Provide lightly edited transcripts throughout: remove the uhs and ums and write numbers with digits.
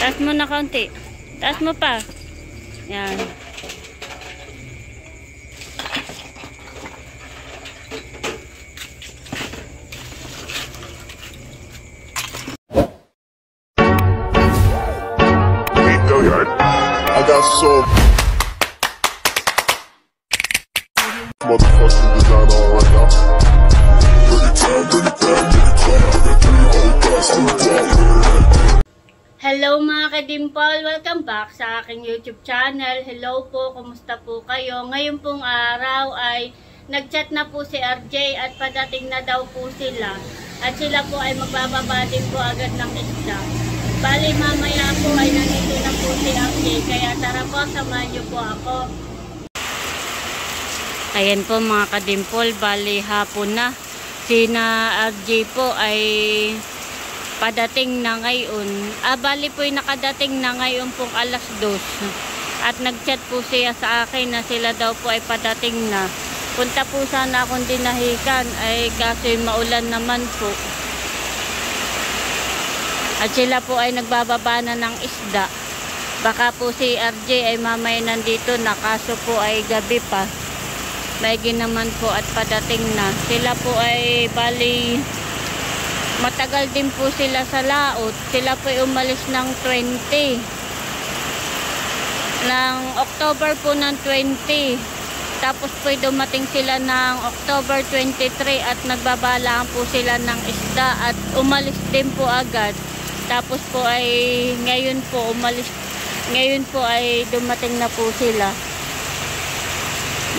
Taas mo na kaunti. Taas mo pa. Yan. I got so motherfucking design on right now. Hello mga ka-dimple! Welcome back sa aking YouTube channel. Hello po, kumusta po kayo? Ngayon pong araw ay nag-chat na po si RJ at padating na daw po sila. At sila po ay magbababa din po agad ng isda. Bali mamaya po ay nandito na po si RJ, kaya tara po, samahan niyo po ako. Ayan po mga ka-dimple, bali hapon na. Sina RJ po ay padating na ngayon. Bali po yung nakadating na ngayon pong alas 2. At nag-chat po siya sa akin na sila daw po ay padating na. Punta po sana akong dinahikan ay kasi maulan naman po. At sila po ay nagbababa na ng isda. Baka po si RJ ay mamaya nandito na, kaso po ay gabi pa. Maigi naman po at padating na. Sila po ay bali matagal din po sila sa laot. Sila po ay umalis ng 20. Ng October po ng 20. Tapos po ay dumating sila ng October 23 at nagbabalaan po sila ng isda at umalis din po agad. Tapos po ay ngayon po umalis. Ngayon po ay dumating na po sila.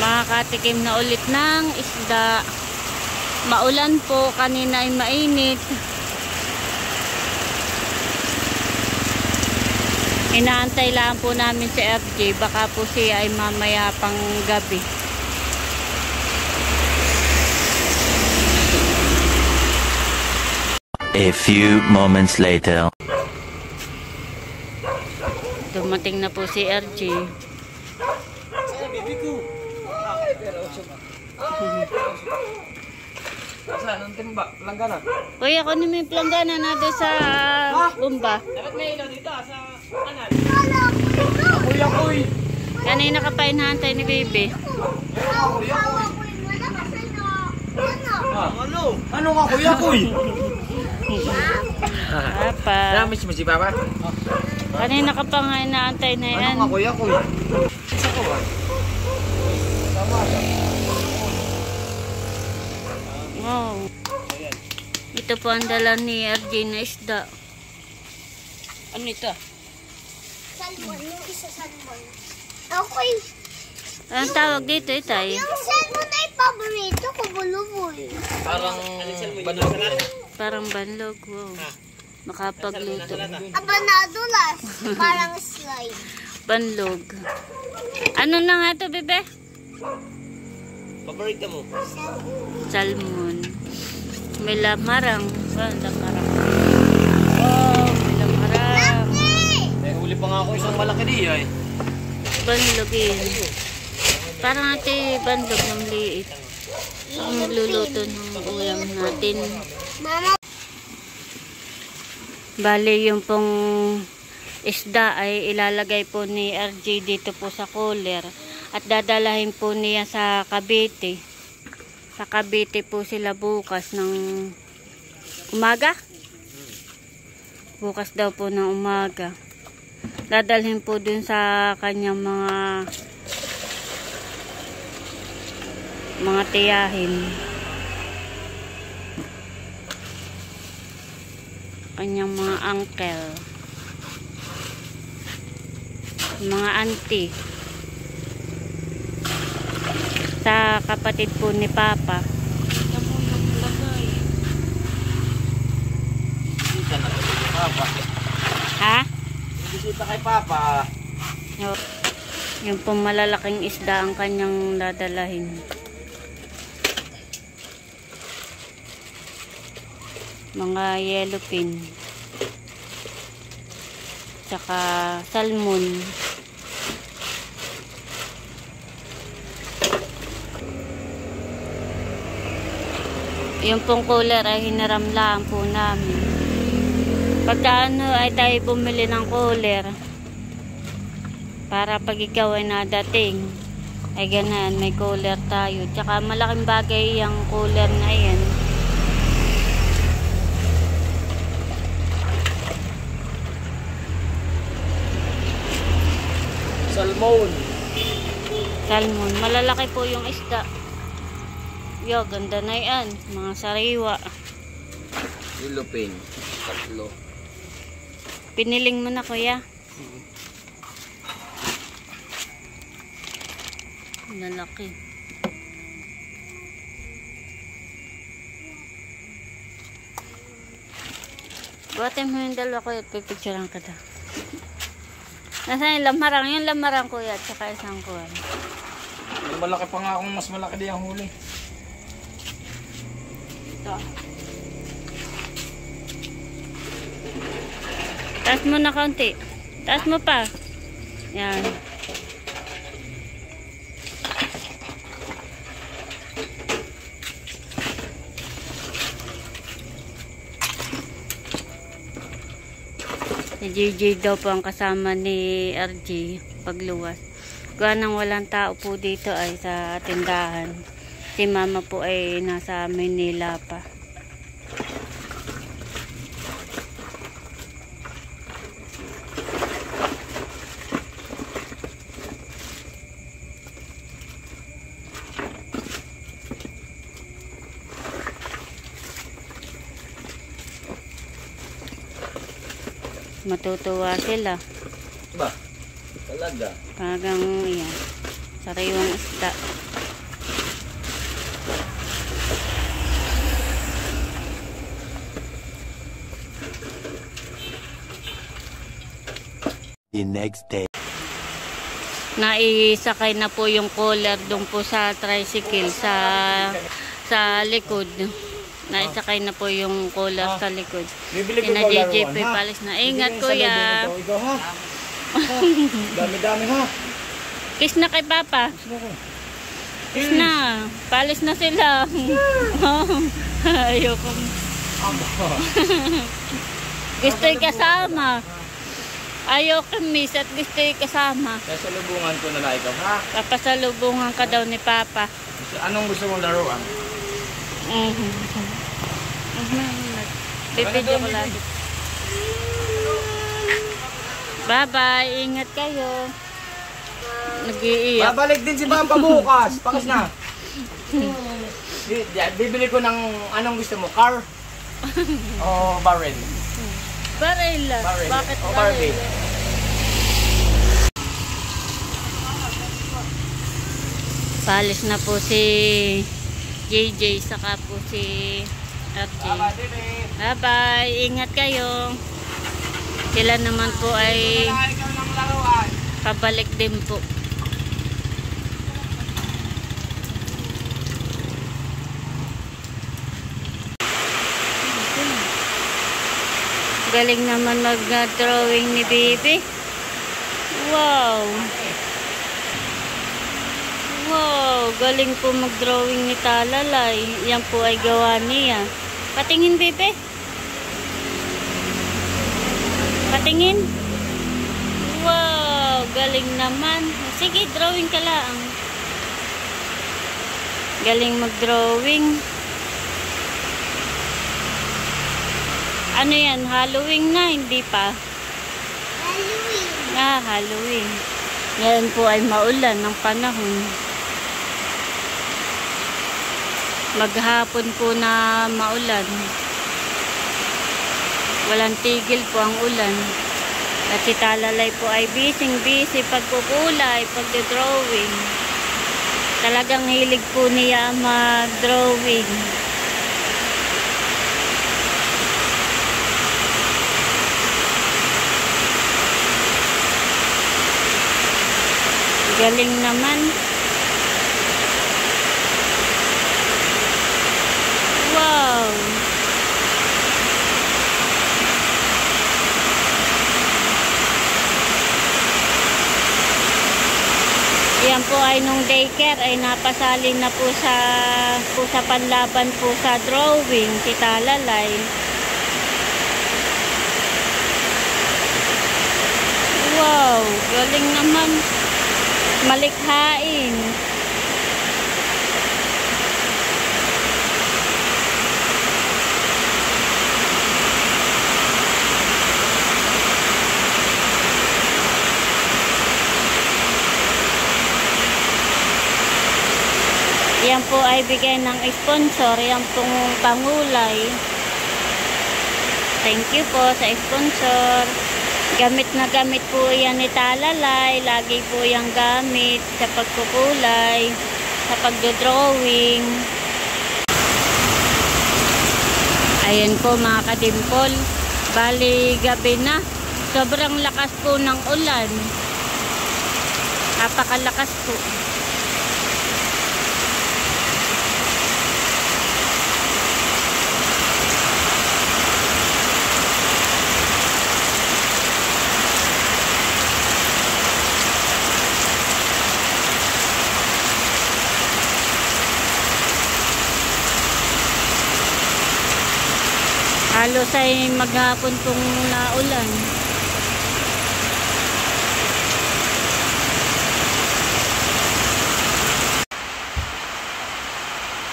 Makakatikim na ulit ng isda. Maulan po, kanina ay mainit. Inaantay lang po namin si FJ, baka po siya ay mamaya pang gabi. A few moments later. Dumating na po si RJ. Kuya, ako na may planggana na doon sa bumba. Dapat may ilaw dito sa kanal. Kuya Kuy. Kanina ka pa inahantay ni baby. Ano nga Kuya Kuy? Papa. Namis mo si Papa? Kanina ka pa nga inaantay na yan. Ano nga Kuya Kuy? Isa ko ba? Wow. Ito po ang dala ni RJ na isda. Ano ito? Salmon, yung isa salmon. Okay. Anong tawag dito, Itay? Yung salmon ay paborito ko, buluboy. Parang banlog sa lahat. Parang banlog. Wow. Makapagluto. Abanadulas, parang slide. Banlog. Ano na nga ito, bebe? Paborito mo? Salmon. May lamarang. Lamarang. Wow, may lamarang. May huli pa nga ako isang malaki di ay. Banlog yun. Parang ate banlog ng liit. Ang magluluto ng ulam natin. Mama. Bale, yung pong isda ay ilalagay po ni RJ dito po sa cooler. At dadalahin po niya sa Cavite. Sa Cavite po sila bukas ng umaga. Bukas daw po ng umaga. Dadalhin po dun sa kanyang mga tiyahin. Kanyang mga uncle. Mga auntie. Sa kapatid po ni Papa. Bisita na kay Papa. Ha? Bisita kay Papa. Yung pong malalaking isda ang kanyang dadalahin. Mga yellowfin. Tsaka salmon. Yung pong cooler ay hinaram lang po namin. Pagka ano ay tayo bumili ng cooler para pag ikaw ay nadating ay ganun, may cooler tayo. Tsaka malaking bagay yung cooler na yan. Salmon. Salmon, malalaki po yung isda. Yo, ganda na yan, mga sariwa. Yellowfin. 3. Piniling mo na, kuya. Lalaki. Buhatin mo yung dalawa, kuya, at pipicturean ka daw. Nasaan yung lamarang? Yung lamarang, kuya, at saka isang kuwan. Malaki pa nga akong mas malaki di ang huli. Ito. Taas mo na kaunti. Taas mo pa. Yan. Si JJ daw po ang kasama ni RJ pagluwas. Gawa nang walang tao po dito ay sa tindahan. Si mama po ay nasa Manila pa. Matutuwa sila. Ba? Talaga. Pagang iyan. Sariwang isda. The next day. Naisakay na po yung cooler doon po sa tricycle sa likod. Naisakay na po yung cooler sa likod. Bibili ko Sina ba JJP laruan, ha? palis na. Ingat kuya. Ikaw ha? Dami-dami ha? Kiss na kay Papa. Kiss na. Palis na sila. Ayoko. Gusto yung kasama. Ayoko miss at gusto yung kasama. Nasa lubungan ko na lang ikaw ha? Papasalubungan ka daw ni Papa. Anong gusto mong laruan? Bibidyo ko lagi. Bye-bye. Ingat kayo. Nag-iiyak. Babalik din si Papa bukas. Pakas na. Bibili ko ng anong gusto mo? Car? O barrel? Baril. Barrel. Bakit O baril? Barbie? Palis na po si JJ saka po si RJ. Bye-bye. Ingat kayo. Sila naman po ay pabalik din po. Galing naman mag-drawing ni Bibi. Wow. Wow, galing po mag-drawing ni Talalay. Yan po ay gawa niya. Patingin, Bibi. Patingin. Wow, galing naman. Sige, drawing ka lang. Galing mag-drawing. Ano yan? Halloween na, hindi pa? Halloween. Halloween. Ngayon po ay maulan ng panahon. Maghapon po na maulan. Walang tigil po ang ulan. At si Talalay po ay busy pagkukulay, pagdodrawing. Talagang hilig po niya mag-drawing. Galing naman. Wow. Yan po ay nung daycare ay napasali na po sa panlaban po sa drawing si Talalay. Galing naman. Malikhain. Yan po ay bigay ng sponsor. Yan pong pangulay. Thank you po sa sponsor. Gamit na gamit po yan ni Talalay. Lagi po yung gamit sa pagkukulay, sa pagdodrawing. Ayan po mga kadimpol. Bali gabi na. Sobrang lakas po ng ulan. Napakalakas po. Halos ay maghapon pong naulan.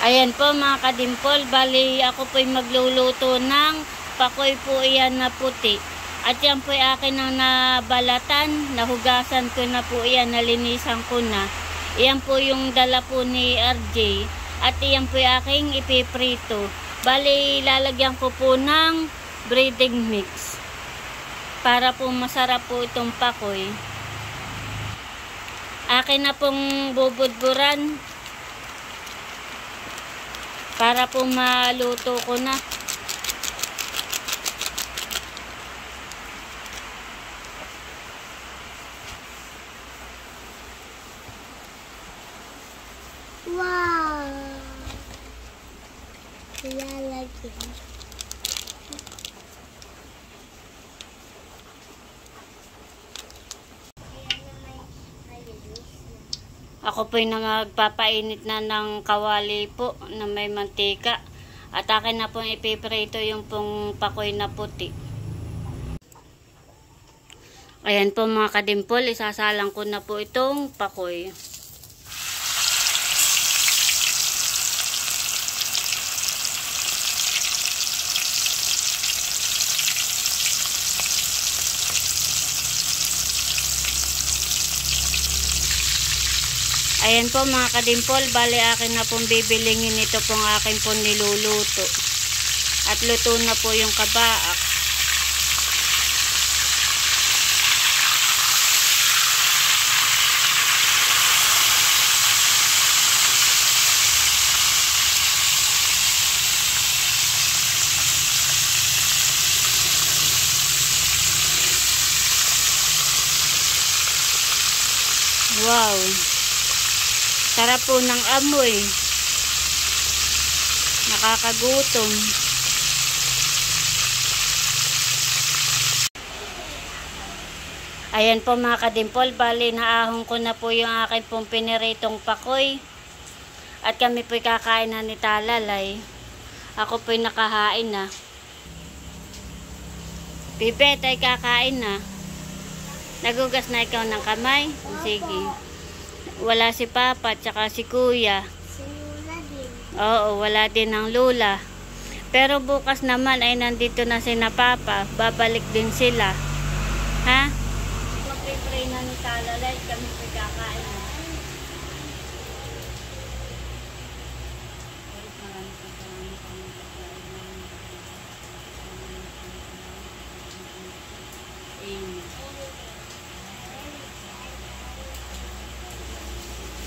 Ayan po mga kadimpol, bali ako po'y magluluto ng pakoy po iyan na puti. At yan po'y akin ang nabalatan, nahugasan ko na po iyan, nalinisan ko na. Iyan po yung dala po ni RJ. At iyan po'y aking ipiprito. Bali, lalagyan ko po ng breading mix para po masarap po itong pakoy. Akin na pong bubudburan para po maluto ko na. Wow! Lalagyan. Ako po'y nagpapainit na ng kawali po na may mantika. At akin na pong ipiprito yung pong pakoy na puti. Ayan po mga kadimpol, isasalang ko na po itong pakoy. Ayan po mga kadimpol, bali akin na pong bibilingin ito pong akin pong niluluto. At luto na po yung kabaak. Wow! Sarap po ng amoy. Nakakagutom. Ayan po mga kadimpol, bali naahon ko na po yung aking pong piniritong pakoy. At kami po'y kakain na ni Talalay. Ako po'y nakahain na. Pipet ay kakain na. Nagugas na ikaw ng kamay? Sige. Wala si Papa at saka si Kuya. Si Lula din. Oo, wala din ang Lula. Pero bukas naman ay nandito na si na Papa. Babalik din sila. Ha? Magpipray na ni Talalay. Kami pagkakain.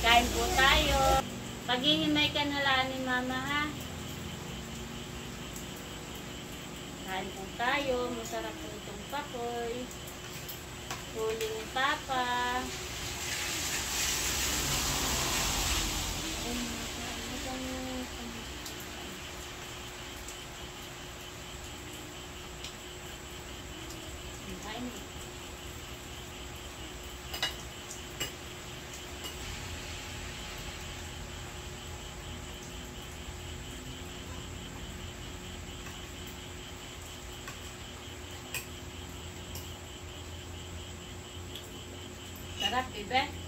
Kain po tayo. Paghihimay ka na lang ni Mama, ha? Kain po tayo. Masarap po itong pakoy. Huli ni Papa. Kain mo. Sarap, ibe.